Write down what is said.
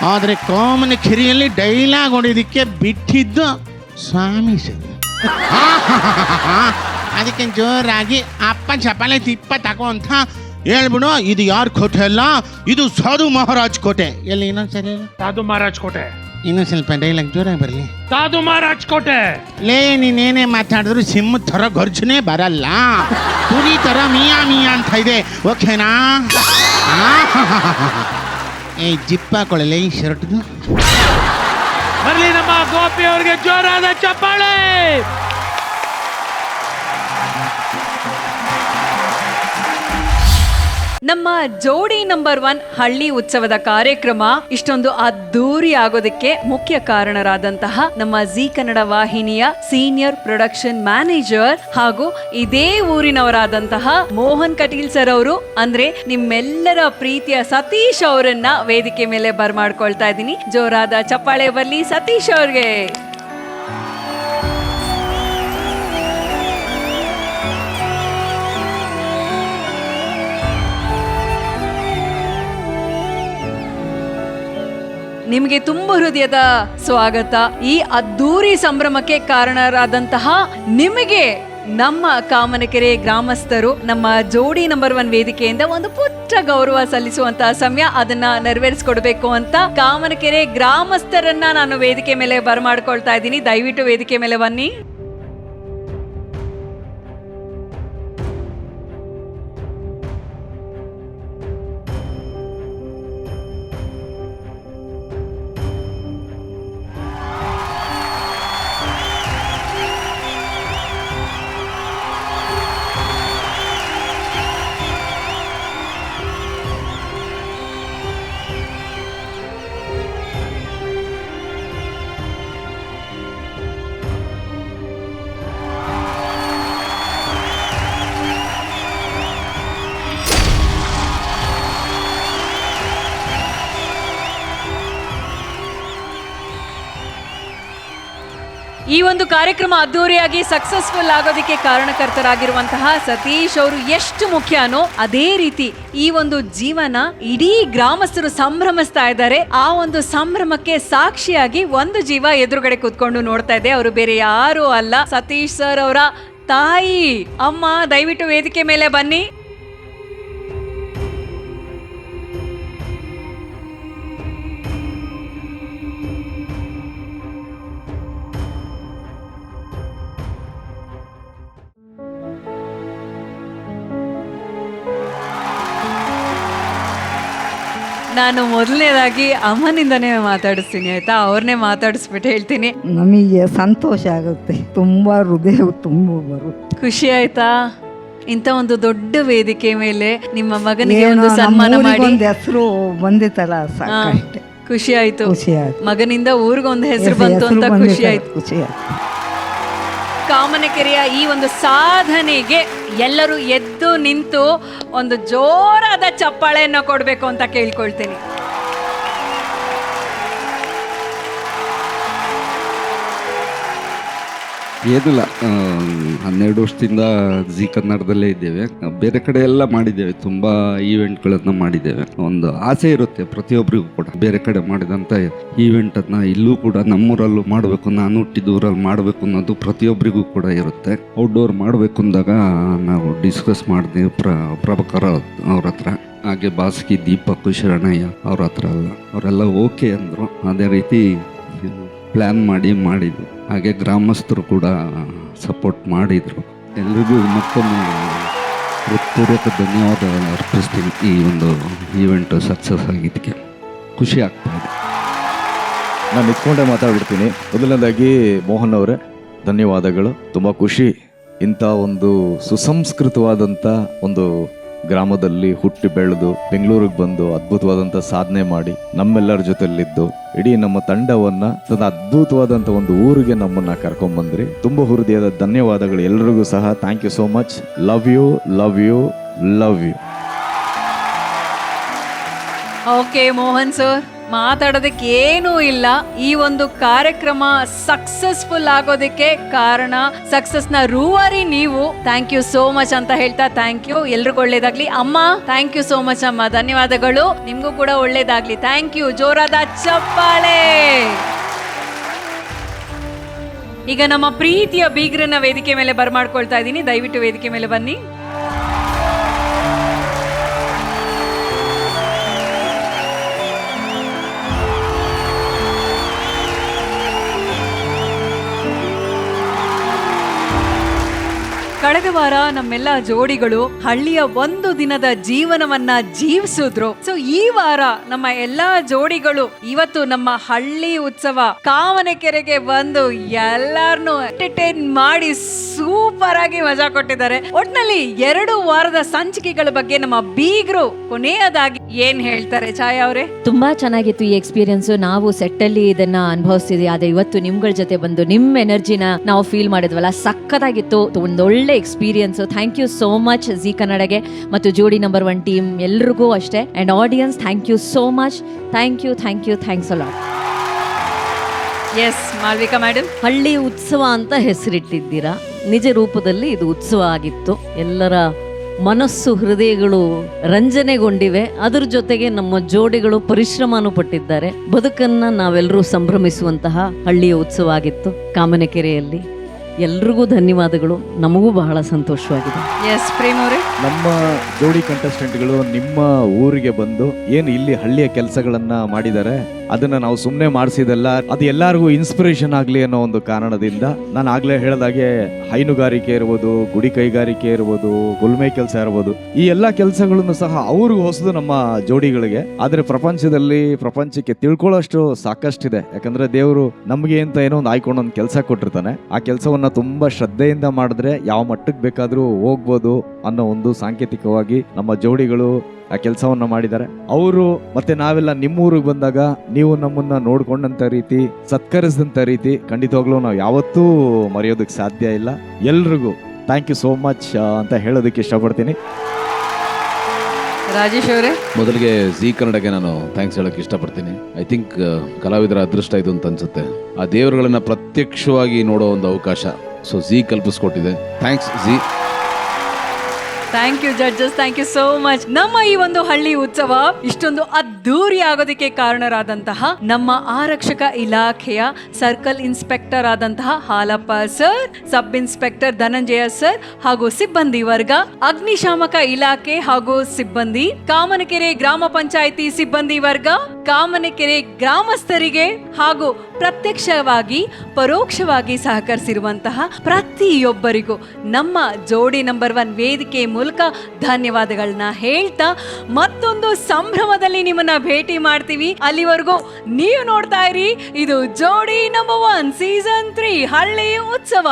ಆದರೆ ಕಾಮನ ಕೆರೆಯಲ್ಲಿ ಡೈಲಾಗ್ ಹೊಡೆಯೋದಕ್ಕೆ ಬಿಟ್ಟಿದ್ದು ಸ್ವಾಮಿ ಸರ್. ಅದಕ್ಕೆ ಜೋರಾಗಿ ಅಪ್ಪ ಚಪಾಲೆ ತಿಪ್ಪ ತಗೋ ಅಂತ ಹೇಳ್ಬಿಡು. ಇದು ಯಾರ ಕೋಟೆ ಅಲ್ಲ, ಇದು ಸಾಧು ಮಹಾರಾಜ್ ಕೋಟೆ. ಎಲ್ಲಿ ಇನ್ನೊಂದ್ಸರಿ ಸಾಧು ಮಹಾರಾಜ್ ಕೋಟೆ. ಇನ್ನೊಂದು ಸ್ವಲ್ಪ ಡೈಲಾಗ್ ಜೋರಾಗಿ ಬರಲಿ. ಸಾಧು ಮಹಾರಾಜ್ ಕೋಟೆ. ಲೇ ನೀನೇನೇ ಮಾತಾಡಿದ್ರು ಸಿಂಹ ಥರ ಗರ್ಜನೆ ಬರಲ್ಲ, ಪುರಿ ಥರ ಮಿಯಾ ಮಿಯಾ ಅಂತ ಇದೆ. ಓಕೆನಾ? ಏ ಜಿಪ್ ಹಾಕೊಳ್ಳಲ್ಲ ಈ ಶರ್ಟ್ದು. ಬರ್ಲಿ ನಮ್ಮ ಗೋಪಿ ಅವ್ರಿಗೆ ಜೋರಾದ ಚಪ್ಪಾಳೆ. ನಮ್ಮ ಜೋಡಿ ನಂಬರ್ 1 ಹಳ್ಳಿ ಉತ್ಸವದ ಕಾರ್ಯಕ್ರಮ ಇಷ್ಟೊಂದು ಅದ್ದೂರಿ ಆಗೋದಕ್ಕೆ ಮುಖ್ಯ ಕಾರಣರಾದಂತಹ ನಮ್ಮ ಜಿ ಕನ್ನಡ ವಾಹಿನಿಯ ಸೀನಿಯರ್ ಪ್ರೊಡಕ್ಷನ್ ಮ್ಯಾನೇಜರ್ ಹಾಗೂ ಇದೇ ಊರಿನವರಾದಂತಹ ಮೋಹನ್ ಕಟೀಲ್ ಸರ್ ಅವರು, ಅಂದ್ರೆ ನಿಮ್ಮೆಲ್ಲರ ಪ್ರೀತಿಯ ಸತೀಶ್ ಅವರನ್ನ ವೇದಿಕೆ ಮೇಲೆ ಬರ್ಮಾಡ್ಕೊಳ್ತಾ ಇದ್ದೀನಿ. ಜೋರಾದ ಚಪ್ಪಾಳೆ ಬರ್ಲಿ ಸತೀಶ್ ಅವ್ರಿಗೆ. ನಿಮಗೆ ತುಂಬ ಹೃದಯದ ಸ್ವಾಗತ. ಈ ಅದ್ದೂರಿ ಸಂಭ್ರಮಕ್ಕೆ ಕಾರಣರಾದಂತಹ ನಿಮಗೆ ನಮ್ಮ ಕಾಮನಕೆರೆ ಗ್ರಾಮಸ್ಥರು ನಮ್ಮ ಜೋಡಿ ನಂಬರ್ 1 ವೇದಿಕೆಯಿಂದ ಒಂದು ಪುಟ್ಟ ಗೌರವ ಸಲ್ಲಿಸುವಂತಹ ಸಮಯ. ಅದನ್ನ ನೆರವೇರಿಸಿಕೊಡ್ಬೇಕು ಅಂತ ಕಾಮನಕೆರೆ ಗ್ರಾಮಸ್ಥರನ್ನ ನಾನು ವೇದಿಕೆ ಮೇಲೆ ಬರಮಾಡ್ಕೊಳ್ತಾ ಇದ್ದೀನಿ. ದಯವಿಟ್ಟು ವೇದಿಕೆ ಮೇಲೆ ಬನ್ನಿ. ಈ ಒಂದು ಕಾರ್ಯಕ್ರಮ ಅದ್ದೂರಿಯಾಗಿ ಸಕ್ಸಸ್ಫುಲ್ ಆಗೋದಕ್ಕೆ ಕಾರಣಕರ್ತರಾಗಿರುವಂತಹ ಸತೀಶ್ ಅವರು ಎಷ್ಟು ಮುಖ್ಯನೋ ಅದೇ ರೀತಿ ಈ ಒಂದು ಜೀವನ ಇಡೀ ಗ್ರಾಮಸ್ಥರು ಸಂಭ್ರಮಿಸ್ತಾ ಇದ್ದಾರೆ. ಆ ಒಂದು ಸಂಭ್ರಮಕ್ಕೆ ಸಾಕ್ಷಿಯಾಗಿ ಒಂದು ಜೀವ ಎದುರುಗಡೆ ಕೂತ್ಕೊಂಡು ನೋಡ್ತಾ ಇದೆ. ಅವರು ಬೇರೆ ಯಾರು ಅಲ್ಲ, ಸತೀಶ್ ಸರ್ ಅವರ ತಾಯಿ. ಅಮ್ಮ ದಯವಿಟ್ಟು ವೇದಿಕೆ ಮೇಲೆ ಬನ್ನಿ. ನಾನು ಮೊದಲನೇದಾಗಿ ಅಮ್ಮನಿಂದನೇ ಮಾತಾಡಿಸ್ತೀನಿ, ಆಯ್ತಾ? ಅವ್ರನ್ನೇ ಮಾತಾಡಿಸ್ಬಿಟ್ಟು ಹೇಳ್ತೀನಿ. ನಮಗೆ ಸಂತೋಷ ಆಗುತ್ತೆ, ತುಂಬಾ ಹೃದಯ ತುಂಬ ಬರುತ್ತೆ. ಖುಷಿ ಆಯ್ತಾ? ಇಂಥ ಒಂದು ದೊಡ್ಡ ವೇದಿಕೆ ಮೇಲೆ ನಿಮ್ಮ ಮಗನಿಗೆ ಒಂದು ಸನ್ಮಾನ ಮಾಡಿ ಹೆಸರು ಬಂದಿತ್ತಲ್ಲ, ಸಾಕಷ್ಟೇ. ಖುಷಿ ಆಯ್ತು. ಖುಷಿ ಆಯ್ತು. ಮಗನಿಂದ ಊರಿಗೊಂದು ಹೆಸರು ಬಂತು ಅಂತ ಖುಷಿ ಆಯ್ತು. ಖುಷಿ ಆಯ್ತು. ಕಾಮನಕೆರೆಯ ಈ ಒಂದು ಸಾಧನೆಗೆ ಎಲ್ಲರೂ ಎದ್ದು ನಿಂತು ಒಂದು ಜೋರಾದ ಚಪ್ಪಾಳೆಯನ್ನು ಕೊಡಬೇಕು ಅಂತ ಕೇಳ್ಕೊಳ್ತೀನಿ. ಏನಿಲ್ಲ, 12 ವರ್ಷದಿಂದ ಜಿ ಕನ್ನಡದಲ್ಲೇ ಇದ್ದೇವೆ. ಬೇರೆ ಕಡೆ ಎಲ್ಲ ಮಾಡಿದ್ದೇವೆ, ತುಂಬ ಈವೆಂಟ್ಗಳನ್ನು ಮಾಡಿದ್ದೇವೆ. ಒಂದು ಆಸೆ ಇರುತ್ತೆ ಪ್ರತಿಯೊಬ್ಬರಿಗೂ ಕೂಡ, ಬೇರೆ ಕಡೆ ಮಾಡಿದಂಥ ಈವೆಂಟನ್ನು ಇಲ್ಲೂ ಕೂಡ ನಮ್ಮೂರಲ್ಲೂ ಮಾಡಬೇಕು, ನಾನು ಹುಟ್ಟಿದ ಊರಲ್ಲಿ ಮಾಡಬೇಕು ಅನ್ನೋದು ಪ್ರತಿಯೊಬ್ಬರಿಗೂ ಕೂಡ ಇರುತ್ತೆ. ಔಟ್ಡೋರ್ ಮಾಡಬೇಕು ಅಂದಾಗ ನಾವು ಡಿಸ್ಕಸ್ ಮಾಡಿದ್ವಿ ಪ್ರಭಾಕರ್ ಅವ್ರ ಹತ್ರ, ಹಾಗೆ ಬಾಸ್ಕಿ ದೀಪಕ್ ಶರಣಯ್ಯ ಅವ್ರ ಹತ್ರ ಎಲ್ಲ, ಅವರೆಲ್ಲ ಓಕೆ ಅಂದರು. ಅದೇ ರೀತಿ ಪ್ಲ್ಯಾನ್ ಮಾಡಿದ್ವಿ. ಹಾಗೆ ಗ್ರಾಮಸ್ಥರು ಕೂಡ ಸಪೋರ್ಟ್ ಮಾಡಿದರು. ಎಲ್ರಿಗೂ ಮತ್ತೊಮ್ಮೆ ಹೃತ್ಪೂರ್ವಕ ಧನ್ಯವಾದ ಅರ್ಪಿಸ್ತೀನಿ. ಈ ಒಂದು ಈವೆಂಟು ಸಕ್ಸಸ್ ಆಗಿದ್ದಕ್ಕೆ ಖುಷಿ ಆಗ್ತಾಯಿದೆ. ನಾನು ನಿಂತ್ಕೊಂಡೇ ಮಾತಾಡ್ಬಿಡ್ತೀನಿ. ಮೊದಲನೇದಾಗಿ ಮೋಹನ್ ಅವರೇ ಧನ್ಯವಾದಗಳು. ತುಂಬ ಖುಷಿ, ಇಂಥ ಒಂದು ಸುಸಂಸ್ಕೃತವಾದಂಥ ಒಂದು ಗ್ರಾಮದಲ್ಲಿ ಹುಟ್ಟಿ ಬೆಳೆದು ಬೆಂಗಳೂರಿಗೆ ಬಂದು ಅದ್ಭುತವಾದಂಥ ಸಾಧನೆ ಮಾಡಿ ನಮ್ಮೆಲ್ಲರ ಜೊತೆಲಿದ್ದು ಇಡೀ ನಮ್ಮ ತಂಡವನ್ನ ತನ್ನ ಅದ್ಭುತವಾದಂಥ ಒಂದು ಊರಿಗೆ ನಮ್ಮನ್ನ ಕರ್ಕೊಂಡ್ಬಂದ್ರಿ. ತುಂಬ ಹೃದಯದ ಧನ್ಯವಾದಗಳು ಎಲ್ರಿಗೂ ಸಹ. Thank you so much. Love you, love you, love you. Okay Mohan sir, ಮಾತಾಡೋದಕ್ಕೆ ಏನೂ ಇಲ್ಲ. ಈ ಒಂದು ಕಾರ್ಯಕ್ರಮ ಸಕ್ಸಸ್ಫುಲ್ ಆಗೋದಕ್ಕೆ ಕಾರಣ, ಸಕ್ಸಸ್ ನ ರೂವಾರಿ ನೀವು. ಥ್ಯಾಂಕ್ ಯು ಸೋ ಮಚ್ ಅಂತ ಹೇಳ್ತಾ ಥ್ಯಾಂಕ್ ಯು. ಎಲ್ರಿಗೂ ಒಳ್ಳೇದಾಗ್ಲಿ. ಅಮ್ಮ ಥ್ಯಾಂಕ್ ಯು ಸೋ ಮಚ್ ಅಮ್ಮ, ಧನ್ಯವಾದಗಳು. ನಿಮ್ಗೂ ಕೂಡ ಒಳ್ಳೇದಾಗ್ಲಿ. Thank you. ಜೋರಾದ ಚಪ್ಪಾಳೆ. ಈಗ ನಮ್ಮ ಪ್ರೀತಿಯ ಬೀಗ್ರನ್ನ ವೇದಿಕೆ ಮೇಲೆ ಬರ್ಮಾಡ್ಕೊಳ್ತಾ ಇದ್ದೀನಿ. ದಯವಿಟ್ಟು ವೇದಿಕೆ ಮೇಲೆ ಬನ್ನಿ. ಕಳೆದ ವಾರ ನಮ್ಮೆಲ್ಲ ಜೋಡಿಗಳು ಹಳ್ಳಿಯ ಒಂದು ದಿನದ ಜೀವನವನ್ನ ಜೀವಿಸಿದ್ರು. ಸೊ ಈ ವಾರ ನಮ್ಮ ಎಲ್ಲಾ ಜೋಡಿಗಳು ಇವತ್ತು ನಮ್ಮ ಹಳ್ಳಿ ಉತ್ಸವ ಕಾಮನಕೆರೆಗೆ ಬಂದು ಎಲ್ಲಾರ್ನು ಎಂಟರ್ಟೈನ್ ಮಾಡಿ ಸೂಪರ್ ಆಗಿ ಮಜಾ ಕೊಟ್ಟಿದ್ದಾರೆ. ಒಟ್ನಲ್ಲಿ 2 ವಾರದ ಸಂಚಿಕೆಗಳ ಬಗ್ಗೆ ನಮ್ಮ ಬೀಗ್ರು ಕೊನೆಯದಾಗಿ ಏನ್ ಹೇಳ್ತಾರೆ? ಛಾಯಾ ಅವರೇ. ತುಂಬಾ ಚೆನ್ನಾಗಿತ್ತು ಈ ಎಕ್ಸ್ಪೀರಿಯನ್ಸ್. ನಾವು ಸೆಟ್ ಅಲ್ಲಿ ಇದನ್ನ ಅನುಭವಿಸ್ತಿದ್ವಿ. ಆದ್ರೆ ಇವತ್ತು ನಿಮ್ಗಳ ಜೊತೆ ಬಂದು ನಿಮ್ ಎನರ್ಜಿನ ನಾವು ಫೀಲ್ ಮಾಡಿದ್ವಲ್ಲ, ಸಕ್ಕತ್ತಾಗಿತ್ತು. ಒಂದೊಳ್ಳೆ experience. Thank you so much Zee ಕನ್ನಡಗೆ ಮತ್ತು ಜೋಡಿ ನಂಬರ್ 1 ಟೀಮ್ ಎಲ್ರಿಗೂ ಅಷ್ಟೇ. And audience thank you so much. Thank you, thanks a lot. Yes Malvika madam. ಹಳ್ಳಿ ಉತ್ಸವ ಅಂತ ಹೆಸರಿಟ್ಟಿದ್ದೀರಾ. ನಿಜ ರೂಪದಲ್ಲಿ ಇದು ಉತ್ಸವ ಆಗಿತ್ತು. ಎಲ್ಲರ ಮನಸ್ಸು ಹೃದಯಗಳು ರಂಜನೆಗೊಂಡಿವೆ. ಅದ್ರ ಜೊತೆಗೆ ನಮ್ಮ ಜೋಡಿಗಳು ಪರಿಶ್ರಮನೂ ಪಟ್ಟಿದ್ದಾರೆ. ಬದುಕನ್ನ ನಾವೆಲ್ಲರೂ ಸಂಭ್ರಮಿಸುವಂತಹ ಹಳ್ಳಿಯ ಉತ್ಸವ ಆಗಿತ್ತು ಕಾಮನಕೆರೆಯಲ್ಲಿ. ಎಲ್ರಿಗೂ ಧನ್ಯವಾದಗಳು. ನಮಗೂ ಬಹಳ ಸಂತೋಷವಾಗಿದೆ. ಎಸ್ ಪ್ರೇಮ್ ಅವರೇ. ನಮ್ಮ ಜೋಡಿ ಕಂಟೆಸ್ಟೆಂಟ್ಗಳು ನಿಮ್ಮ ಊರಿಗೆ ಬಂದು ಏನು ಇಲ್ಲಿ ಹಳ್ಳಿಯ ಕೆಲಸಗಳನ್ನ ಮಾಡಿದ್ದಾರೆ, ಅದನ್ನ ನಾವು ಸುಮ್ಮನೆ ಮಾಡಿಸಿದಲ್ಲ, ಅದು ಎಲ್ಲರಿಗೂ ಇನ್ಸ್ಪಿರೇಷನ್ ಆಗಲಿ ಅನ್ನೋ ಒಂದು ಕಾರಣದಿಂದ ನಾನು ಆಗ್ಲೇ ಹೇಳಿದಾಗೆ ಹೈನುಗಾರಿಕೆ ಇರ್ಬೋದು, ಗುಡಿ ಕೈಗಾರಿಕೆ ಇರ್ಬೋದು, ಗುಲ್ಮೆ ಕೆಲಸ ಇರ್ಬೋದು, ಈ ಎಲ್ಲ ಕೆಲಸಗಳನ್ನು ಸಹ ಅವ್ರಿಗೂ ಹೊಸದು ನಮ್ಮ ಜೋಡಿಗಳಿಗೆ. ಆದ್ರೆ ಪ್ರಪಂಚಕ್ಕೆ ತಿಳ್ಕೊಳ್ಳೋಷ್ಟು ಸಾಕಷ್ಟಿದೆ. ಯಾಕಂದ್ರೆ ದೇವರು ನಮಗೆ ಅಂತ ಏನೋ ಒಂದು ಆಯ್ಕೊಂಡು ಒಂದು ಕೆಲಸ ಕೊಟ್ಟಿರ್ತಾನೆ. ಆ ಕೆಲಸವನ್ನ ತುಂಬಾ ಶ್ರದ್ಧೆಯಿಂದ ಮಾಡಿದ್ರೆ ಯಾವ ಮಟ್ಟಕ್ಕೆ ಬೇಕಾದ್ರೂ ಹೋಗ್ಬೋದು ಅನ್ನೋ ಒಂದು ಸಾಂಕೇತಿಕವಾಗಿ ನಮ್ಮ ಜೋಡಿಗಳು ಆ ಕೆಲಸವನ್ನ ಮಾಡಿದ್ದಾರೆ. ಅವರು ಮತ್ತೆ ನಾವೆಲ್ಲ ನಿಮ್ಮೂರಿಗೆ ಬಂದಾಗ ನೀವು ನಮ್ಮನ್ನ ನೋಡ್ಕೊಂಡಂತ ರೀತಿ, ಸತ್ಕರಿಸಿದಂತ ರೀತಿ ಖಂಡಿತವಾಗ್ಲೂ ನಾವು ಯಾವತ್ತೂ ಮರೆಯೋದಕ್ಕೆ ಸಾಧ್ಯ ಇಲ್ಲ. ಎಲ್ರಿಗೂ ಥ್ಯಾಂಕ್ ಯು ಸೋ ಮಚ್ ಅಂತ ಹೇಳೋದಕ್ಕೆ ಇಷ್ಟಪಡ್ತೀನಿ. ರಾಜೇಶ್ ಅವರೇ. ಮೊದಲಿಗೆ ಜಿ ಕನ್ನಡಗೆ ನಾನು ಥ್ಯಾಂಕ್ಸ್ ಹೇಳೋಕ್ಕೆ ಇಷ್ಟಪಡ್ತೀನಿ. ಐ ಥಿಂಕ್ ಕಲಾವಿದರ ಅದೃಷ್ಟ ಇದು ಅಂತ ಅನ್ಸುತ್ತೆ. ಆ ದೇವರುಗಳನ್ನ ಪ್ರತ್ಯಕ್ಷವಾಗಿ ನೋಡೋ ಒಂದು ಅವಕಾಶ ಸೊ ಜಿ ಕಲ್ಪಿಸ್ಕೊಟ್ಟಿದೆ. Thanks Zee. Thank you judges, thank you so much. ನಮ್ಮ ಈ ಒಂದು ಹಳ್ಳಿ ಉತ್ಸವ ಇಷ್ಟೊಂದು ಅದ್ದೂರಿ ಆಗೋದಕ್ಕೆ ಕಾರಣರಾದಂತಹ ನಮ್ಮ ಆರಕ್ಷಕ ಇಲಾಖೆಯ ಸರ್ಕಲ್ ಇನ್ಸ್ಪೆಕ್ಟರ್ ಆದಂತಹ Halappa sir, sub inspector Dhananjaya sir ಹಾಗೂ ಸಿಬ್ಬಂದಿ ವರ್ಗ, ಅಗ್ನಿಶಾಮಕ ಇಲಾಖೆ ಹಾಗೂ ಸಿಬ್ಬಂದಿ, ಕಾಮನಕೆರೆ ಗ್ರಾಮ ಪಂಚಾಯಿತಿ ಸಿಬ್ಬಂದಿ ವರ್ಗ, ಕಾಮನಕೆರೆ ಗ್ರಾಮಸ್ಥರಿಗೆ ಹಾಗೂ ಪ್ರತ್ಯಕ್ಷವಾಗಿ ಪರೋಕ್ಷವಾಗಿ ಸಹಕರಿಸಿರುವಂತಹ ಪ್ರತಿಯೊಬ್ಬರಿಗೂ ನಮ್ಮ ಜೋಡಿ ನಂಬರ್ 1 ವೇದಿಕೆ ಮೂಲಕ ಧನ್ಯವಾದಗಳನ್ನ ಹೇಳ್ತಾ ಮತ್ತೊಂದು ಸಂಭ್ರಮದಲ್ಲಿ ನಿಮ್ಮನ್ನ ಭೇಟಿ ಮಾಡ್ತೀವಿ. ಅಲ್ಲಿವರೆಗೂ ನೀವು ನೋಡ್ತಾ ಇರಿ ಇದು ಜೋಡಿ ನಂಬರ್ 1 ಸೀಸನ್ 3 ಹಳ್ಳಿ ಉತ್ಸವ.